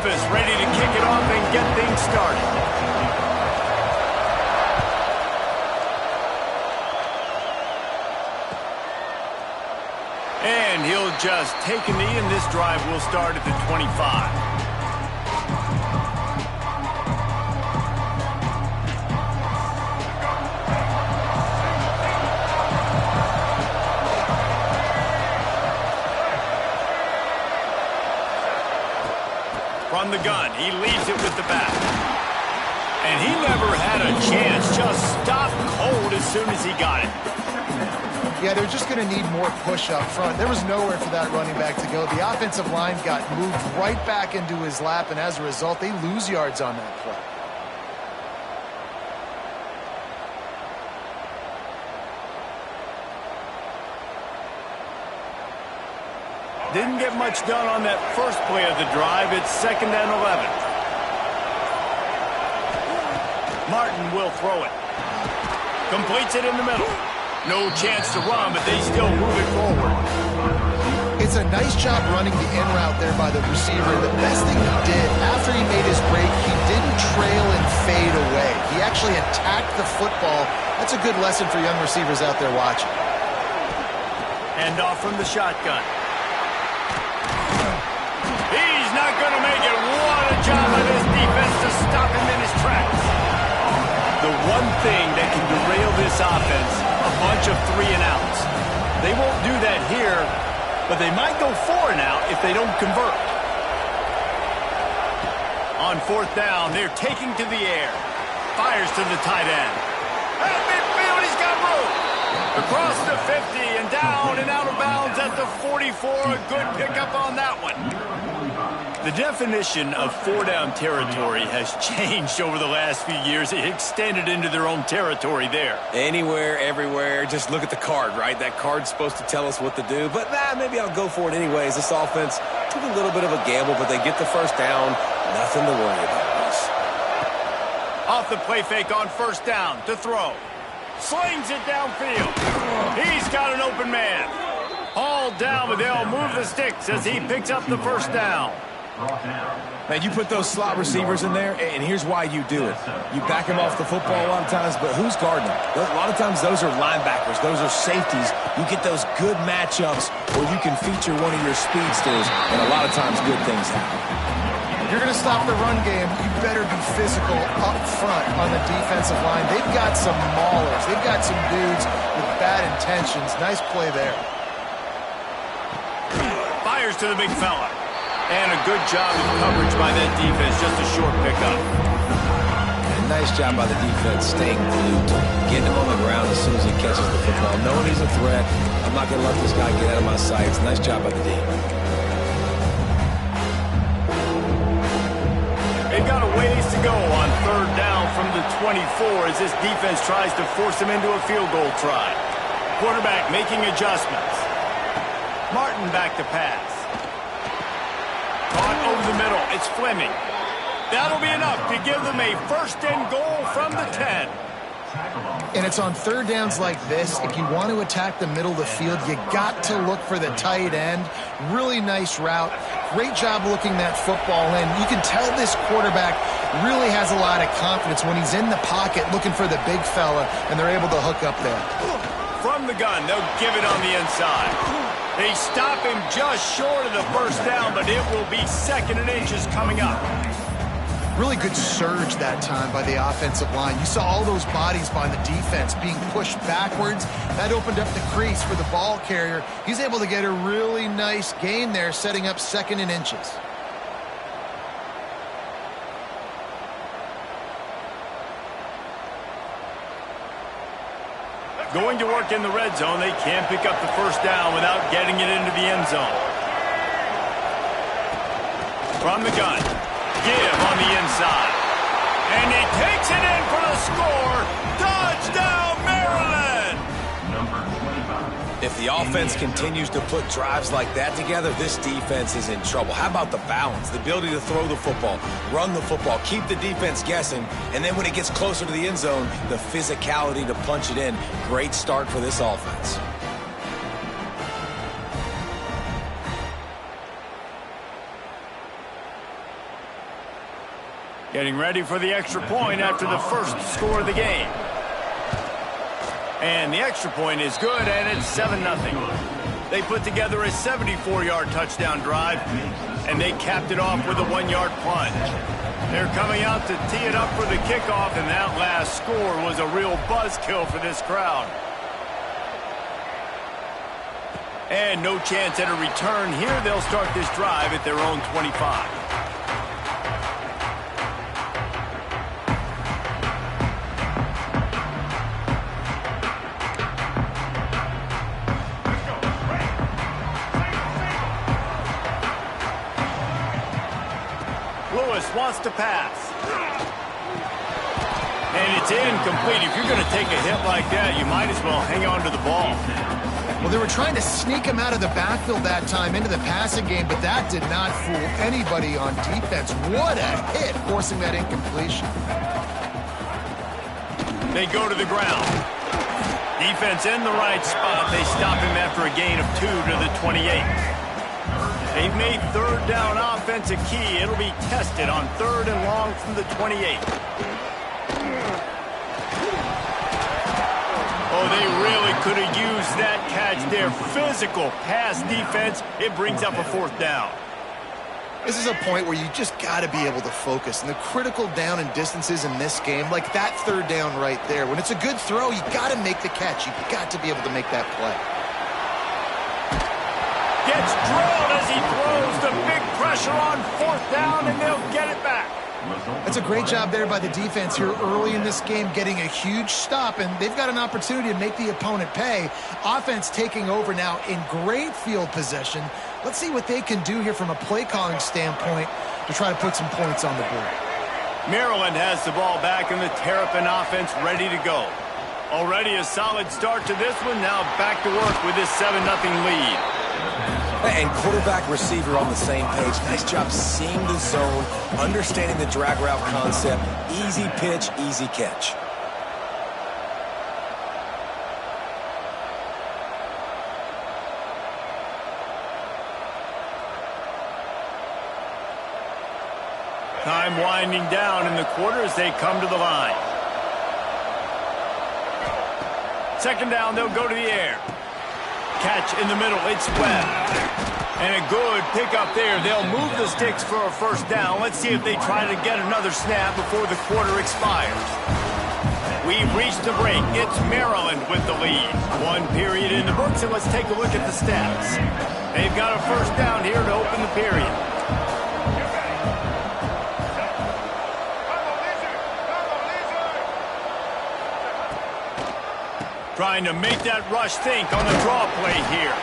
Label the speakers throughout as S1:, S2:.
S1: Memphis ready to kick it off and get things started. And he'll just take a knee, and this drive will start at the 25. From the gun, he leaves it with the back. And he never had a chance, just stopped cold as soon as he got it.
S2: Yeah, they're just going to need more push up front. There was nowhere for that running back to go. The offensive line got moved right back into his lap, and as a result, they lose yards on that play.
S1: Didn't get much done on that first play of the drive. It's 2nd and 11. Martin will throw it. Completes it in the middle. No chance to run, but they still move it forward.
S2: It's a nice job running the in route there by the receiver. The best thing he did after he made his break, he didn't trail and fade away. He actually attacked the football. That's a good lesson for young receivers out there watching.
S1: Hand off from the shotgun. He's not going to make it. What a job by this defense to stop him in his tracks. The one thing that can derail this offense, a bunch of 3-and-outs. They won't do that here, but they might go 4-and-out if they don't convert. On 4th down, they're taking to the air. Fires to the tight end. At midfield, he's got room. Across the 50 and down and out of bounds at the 44. A good pickup on that one. The definition of 4-down territory has changed over the last few years. It extended into their own territory there.
S3: Anywhere, everywhere. Just look at the card, right? That card's supposed to tell us what to do. But maybe I'll go for it anyways. This offense took a little bit of a gamble, but they get the first down. Nothing to worry about, Russ.
S1: Off the play fake on 1st down to throw. Slings it downfield. He's got an open man. Hauled down, but they'll move the sticks as he picks up the 1st down.
S4: Man, you put those slot receivers in there, and here's why you do it. You back them off the football a lot of times, but who's guarding them? A lot of times those are linebackers. Those are safeties. You get those good matchups where you can feature one of your speedsters, and a lot of times good things happen.
S2: If you're going to stop the run game, you better be physical up front on the defensive line. They've got some maulers. They've got some dudes with bad intentions. Nice play there.
S1: Fires to the big fella. And a good job of coverage by that defense. Just a short pickup.
S3: And nice job by the defense staying glued to him, getting him on the ground as soon as he catches the football. Knowing he's a threat, I'm not going to let this guy get out of my sights. Nice job by the D.
S1: They've got a ways to go on 3rd down from the 24 as this defense tries to force them into a field goal try. Quarterback making adjustments. Martin back to pass. Caught over the middle. It's Fleming. That'll be enough to give them a 1st and goal from the 10.
S2: And it's on 3rd downs like this. If you want to attack the middle of the field, you got to look for the tight end. Really nice route. Great job looking that football in. You can tell this quarterback really has a lot of confidence when he's in the pocket looking for the big fella, and they're able to hook up there.
S1: From the gun, they'll give it on the inside. They stop him just short of the 1st down, but it will be 2nd and inches coming up.
S2: Really good surge that time by the offensive line. You saw all those bodies by the defense being pushed backwards. That opened up the crease for the ball carrier. He's able to get a really nice gain there, setting up 2nd and inches.
S1: Going to work in the red zone. They can't pick up the 1st down without getting it into the end zone. From the gun. Give on the inside. And he takes it in for the score. Touchdown, Maryland!
S3: If the offense continues to put drives like that together, this defense is in trouble. How about the balance, the ability to throw the football, run the football, keep the defense guessing, and then when it gets closer to the end zone, the physicality to punch it in. Great start for this offense.
S1: Getting ready for the extra point after the first score of the game. And the extra point is good, and it's 7-0. They put together a 74-yard touchdown drive, and they capped it off with a 1-yard plunge. They're coming out to tee it up for the kickoff, and that last score was a real buzzkill for this crowd. And no chance at a return here. They'll start this drive at their own 25. Wants to pass. And it's incomplete. If you're going to take a hit like that, you might as well hang on to the ball.
S2: Well, they were trying to sneak him out of the backfield that time into the passing game, but that did not fool anybody on defense. What a hit, forcing that incompletion.
S1: They go to the ground. Defense in the right spot. They stop him after a gain of 2 to the 28. They've made third down offense a key. It'll be tested on 3rd and long from the 28. Oh, they really could have used that catch there. Physical pass defense. It brings up a 4th down.
S2: This is a point where you just got to be able to focus. And the critical down and distances in this game, like that 3rd down right there, when it's a good throw, you got to make the catch. You've got to be able to make that play.
S1: Gets drilled as he throws. The big pressure on 4th down, and they'll get it back.
S2: That's a great job there by the defense here early in this game, getting a huge stop, and they've got an opportunity to make the opponent pay. Offense taking over now in great field possession. Let's see what they can do here from a play calling standpoint to try to put some points on the board.
S1: Maryland has the ball back, and the Terrapin offense ready to go. Already a solid start to this one. Now back to work with this 7-0 lead.
S3: And quarterback, receiver on the same page. Nice job seeing the zone, understanding the drag route concept. Easy pitch, easy catch.
S1: Time winding down in the quarter as they come to the line. 2nd down, they'll go to the air. Catch in the middle, it's Webb. And a good pickup there. They'll move the sticks for a 1st down. Let's see if they try to get another snap before the quarter expires. We've reached the break. It's Maryland with the lead. 1 period in the books, and let's take a look at the stats. They've got a 1st down here to open the period. Trying to make that rush think on the draw play here.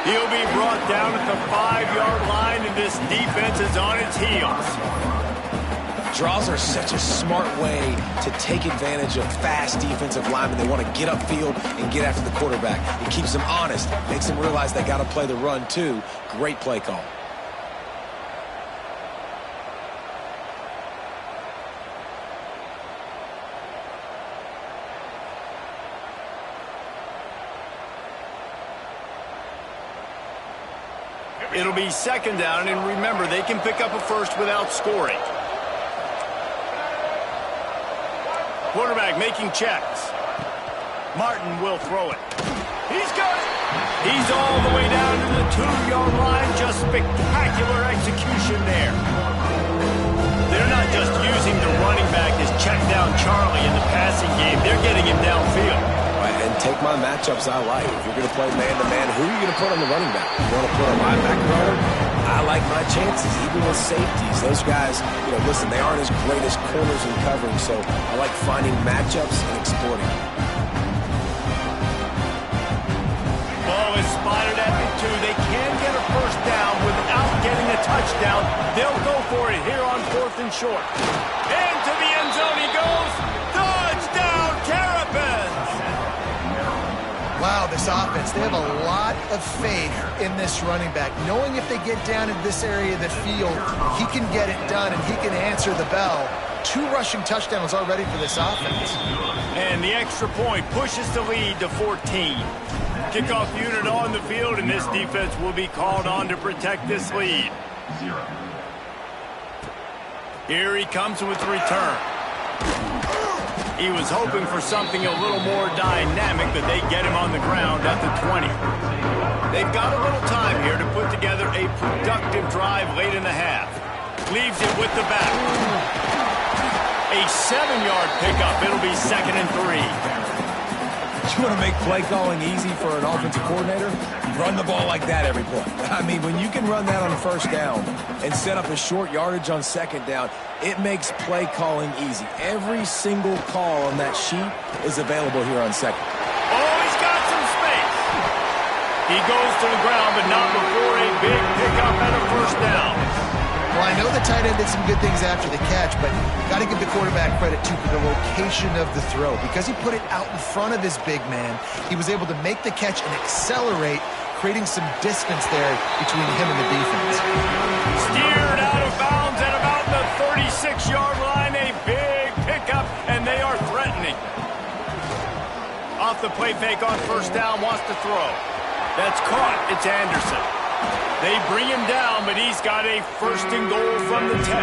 S1: He'll be brought down at the 5-yard line, and this defense is on its heels.
S3: Draws are such a smart way to take advantage of fast defensive linemen. They want to get upfield and get after the quarterback. It keeps them honest, makes them realize they got to play the run too. Great play call.
S1: It'll be 2nd down, and remember, they can pick up a 1st without scoring. Quarterback making checks. Martin will throw it. He's got it. He's all the way down to the 2-yard line. Just spectacular execution there. They're not just using the running back as check down Charlie in the passing game. They're getting him downfield.
S3: And take my matchups I like. If you're going to play man-to-man, who are you going to put on the running back? You want to put a linebacker on him? I like my chances, even with safeties. Those guys, listen, they aren't as great as corners and covering, so I like finding matchups and exploiting them.
S1: Ball is spotted at the 2. They can get a 1st down without getting a touchdown. They'll go for it here on 4th and short. Into the end zone he goes. Touchdown, Terrapins!
S2: Wow, this offense, they have a lot of faith in this running back, knowing if they get down in this area of the field, he can get it done and he can answer the bell. 2 rushing touchdowns already for this offense.
S1: And the extra point pushes the lead to 14. Kickoff unit on the field, and this defense will be called on to protect this lead. Here he comes with the return. He was hoping for something a little more dynamic, but they get him on the ground at the 20. They've got a little time here to put together a productive drive late in the half. Leaves it with the back. A 7-yard pickup. It'll be 2nd and 3.
S4: You want to make play calling easy for an offensive coordinator? Run the ball like that every play. I mean, when you can run that on 1st down and set up a short yardage on 2nd down, it makes play calling easy. Every single call on that sheet is available here on 2nd.
S1: Oh, he's got some space. He goes to the ground, but not before a big pickup and a 1st down.
S2: Well, I know the tight end did some good things after the catch, but got to give the quarterback credit, too, for the location of the throw. Because he put it out in front of his big man, he was able to make the catch and accelerate, creating some distance there between him and the defense.
S1: Steered out of bounds at about the 36-yard line. A big pickup, and they are threatening. Off the play fake on 1st down, wants to throw. That's caught. It's Anderson. They bring him down, but he's got a 1st and goal from the 10.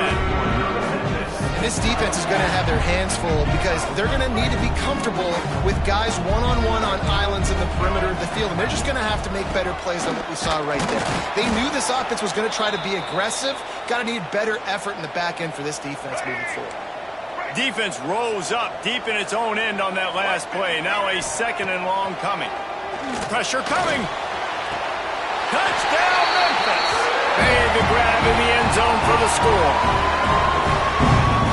S2: And this defense is going to have their hands full because they're going to need to be comfortable with guys one-on-one on islands in the perimeter of the field, and they're just going to have to make better plays than what we saw right there. They knew this offense was going to try to be aggressive. Got to need better effort in the back end for this defense moving forward.
S1: Defense rose up deep in its own end on that last play. Now a 2nd and long coming. Pressure coming. Touchdown, Memphis! Made the grab in the end zone for the score.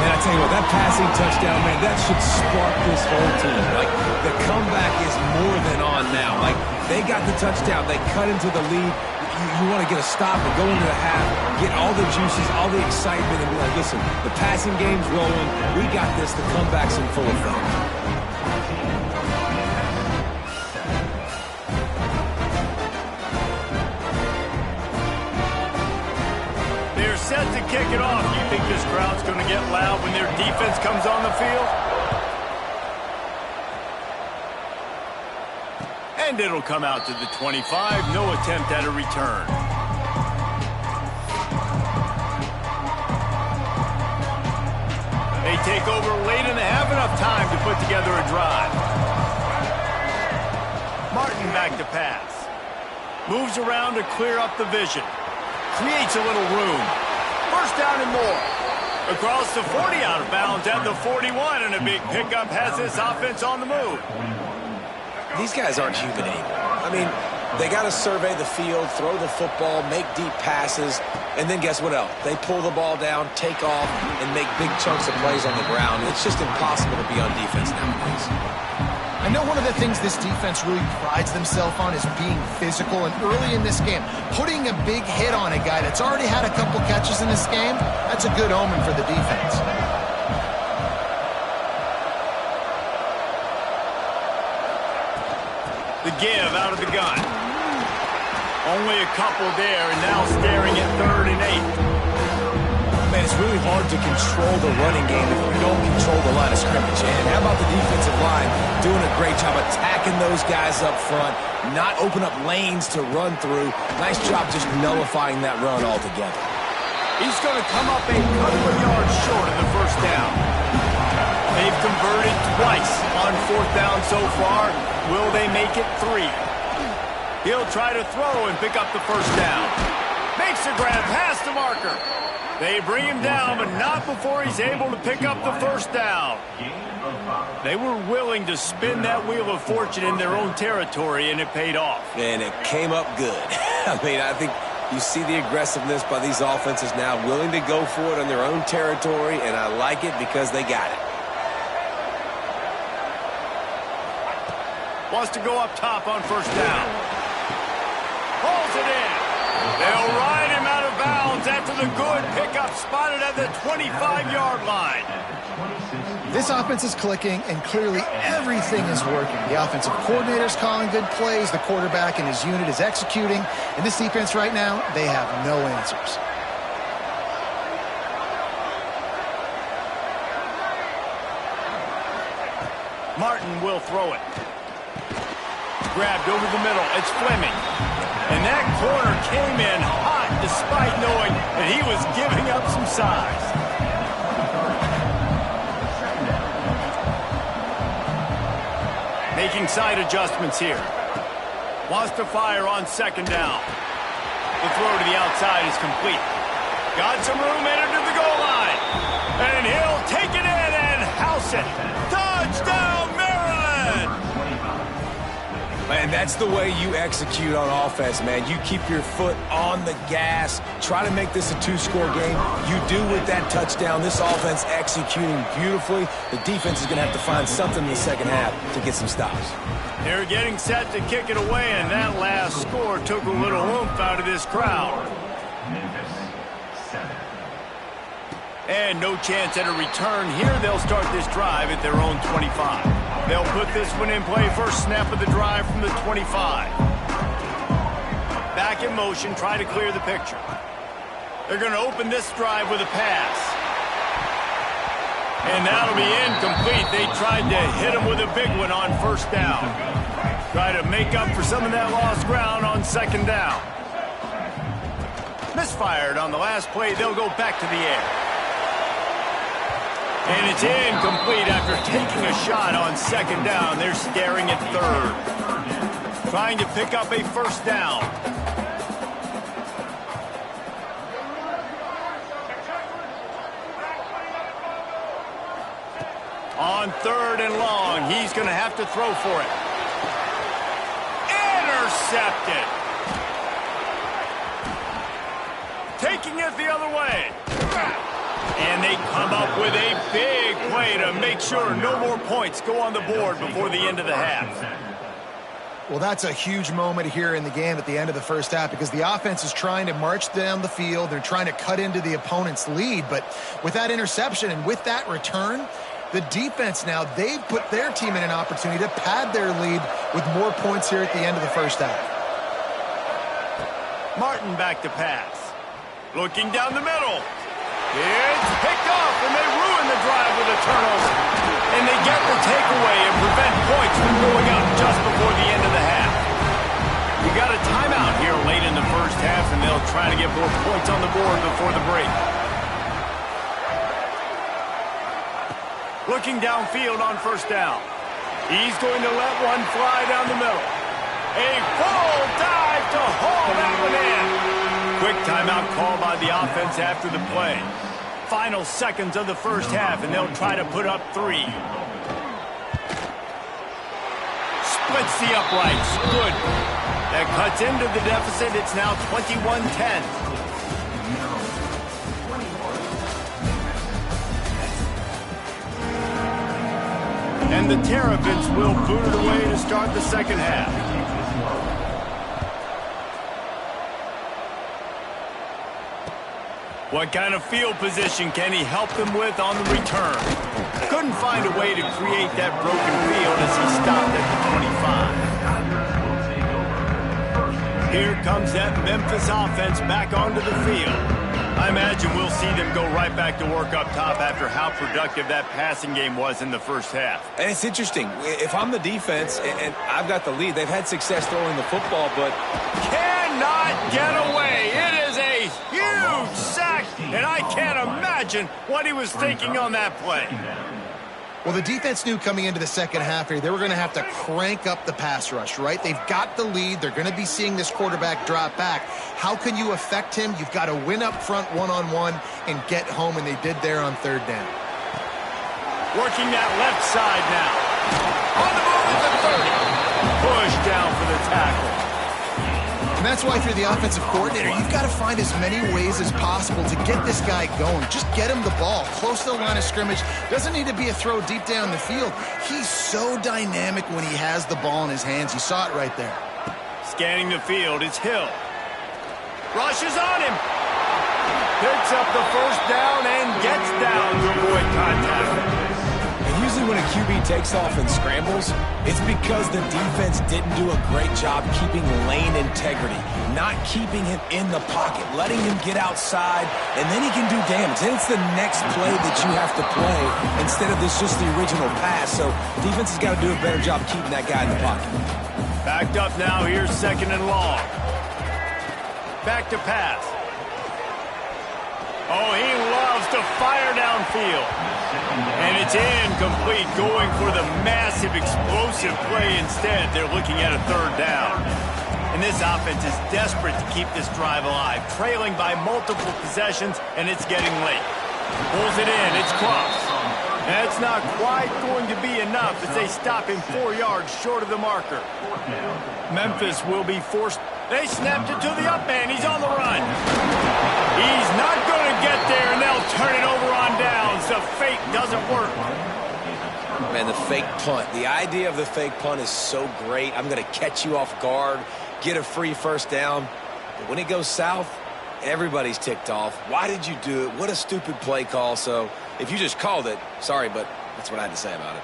S4: And I tell you what, that passing touchdown, man, that should spark this whole team. Like, the comeback is more than on now. Like, they got the touchdown. They cut into the lead. You want to get a stop and go into the half, get all the juices, all the excitement, and be like, listen, the passing game's rolling. We got this. The comeback's in full effect.
S1: Set to kick it off. You think this crowd's going to get loud when their defense comes on the field? And it'll come out to the 25. No attempt at a return. They take over late in the half. Enough time to put together a drive. Martin back to pass. Moves around to clear up the vision. Creates a little room. 1st down and more. Across the 40, out of bounds at the 41, and a big pickup has this offense on the move.
S3: These guys aren't human anymore. I mean, they got to survey the field, throw the football, make deep passes, and then guess what else? They pull the ball down, take off, and make big chunks of plays on the ground. It's just impossible to be on defense nowadays.
S2: I know one of the things this defense really prides themselves on is being physical, and early in this game, putting a big hit on a guy that's already had a couple catches in this game, that's a good omen for the defense.
S1: The give out of the gun. Only a couple there, and now staring at 3rd and 8.
S3: Man, it's really hard to control the running game if you don't control the line of scrimmage. And how about the defensive line doing a great job attacking those guys up front, not open up lanes to run through. Nice job just nullifying that run altogether.
S1: He's going to come up a couple of yards short of the 1st down. They've converted twice on 4th down so far. Will they make it 3? He'll try to throw and pick up the 1st down. Makes the grab past the marker. They bring him down, but not before he's able to pick up the 1st down. They were willing to spin that wheel of fortune in their own territory, and it paid off.
S3: And it came up good. I mean, I think you see the aggressiveness by these offenses now, willing to go for it on their own territory, and I like it because they got it.
S1: Wants to go up top on 1st down. Pulls it in. They'll ride him out of bounds after the good pickup spotted at the 25-yard line.
S2: This offense is clicking, and clearly everything is working. The offensive coordinator's calling good plays, the quarterback and his unit is executing, and this defense right now, they have no answers.
S1: Martin will throw it. Grabbed over the middle. It's Fleming. And that corner came in hot despite knowing that he was giving up some size. making side adjustments here. Wants to fire on second down. The throw to the outside is complete. Got some room entered to the goal line. And he'll take it in and house it. Touchdown, Maryland!
S3: And that's the way you execute on offense, man. You keep your foot on the gas. Try to make this a two-score game. You do with that touchdown. This offense executing beautifully. The defense is going to have to find something in the second half to get some stops.
S1: They're getting set to kick it away, and that last score took a little oomph out of this crowd. And no chance at a return here. They'll start this drive at their own 25. They'll put this one in play first snap of the drive from the 25. Back in motion, try to clear the picture. They're going to open this drive with a pass. And that'll be incomplete. They tried to hit him with a big one on first down. Try to make up for some of that lost ground on second down. Misfired on the last play. They'll go back to the air. And it's incomplete after taking a shot on second down. They're staring at third. Trying to pick up a first down. On third and long, he's going to have to throw for it. Intercepted. Taking it the other way. And they come up with a big play to make sure no more points go on the board before the end of the half.
S2: Well, that's a huge moment here in the game at the end of the first half because the offense is trying to march down the field. They're trying to cut into the opponent's lead. But with that interception and with that return, the defense now, they've put their team in an opportunity to pad their lead with more points here at the end of the first half.
S1: Martin back to pass. Looking down the middle. It's picked off, and they ruin the drive with a turnover. And they get the takeaway and prevent points from going up just before the end of the half. We got a timeout here late in the first half, and they'll try to get more points on the board before the break. Looking downfield on first down. He's going to let one fly down the middle. A full dive to haul that one in. Quick timeout call by the offense after the play. Final seconds of the first half, and they'll try to put up 3. Splits the uprights. Good. That cuts into the deficit. It's now 21-10. And the Terrapins will boot it away to start the second half. What kind of field position can he help them with on the return? Couldn't find a way to create that broken field as he stopped at the 25. Here comes that Memphis offense back onto the field. I imagine we'll see them go right back to work up top after how productive that passing game was in the first half.
S3: And it's interesting. If I'm the defense and I've got the lead, they've had success throwing the football, but
S1: cannot get away. It is a huge sack, and I can't imagine what he was thinking on that play.
S2: Well, the defense knew coming into the second half here, they were going to have to crank up the pass rush, right? They've got the lead. They're going to be seeing this quarterback drop back. How can you affect him? You've got to win up front one-on-one and get home, and they did there on third down.
S1: Working that left side now. On the move at the 30. Push down for the tackle.
S2: And that's why if you're the offensive coordinator, you've got to find as many ways as possible to get this guy going. Just get him the ball close to the line of scrimmage. Doesn't need to be a throw deep down the field. He's so dynamic when he has the ball in his hands. You saw it right there.
S1: Scanning the field, it's Hill. Rushes on him. Picks up the first down and gets down to avoid contact.
S3: usually when a QB takes off and scrambles, it's because the defense didn't do a great job keeping lane integrity, not keeping him in the pocket, letting him get outside, and then he can do damage. Then it's the next play that you have to play instead of this just the original pass. So defense has got to do a better job keeping that guy in the pocket.
S1: Backed up now, here's 2nd and long. Back to pass. Oh, he loves to fire downfield. And it's incomplete, going for the massive explosive play instead. They're looking at a third down. And this offense is desperate to keep this drive alive, trailing by multiple possessions, and it's getting late. Pulls it in, it's close. That's not quite going to be enough as they stop him 4 yards short of the marker. Memphis will be forced. They snapped it to the up man. He's on the run. He's not going to get there, and they'll turn it over on downs. The fake doesn't work.
S3: Man, the fake punt. The idea of the fake punt is so great. I'm going to catch you off guard, get a free first down. But when it goes south, everybody's ticked off. Why did you do it? What a stupid play call. So if you just called it, sorry, but that's what I had to say about it.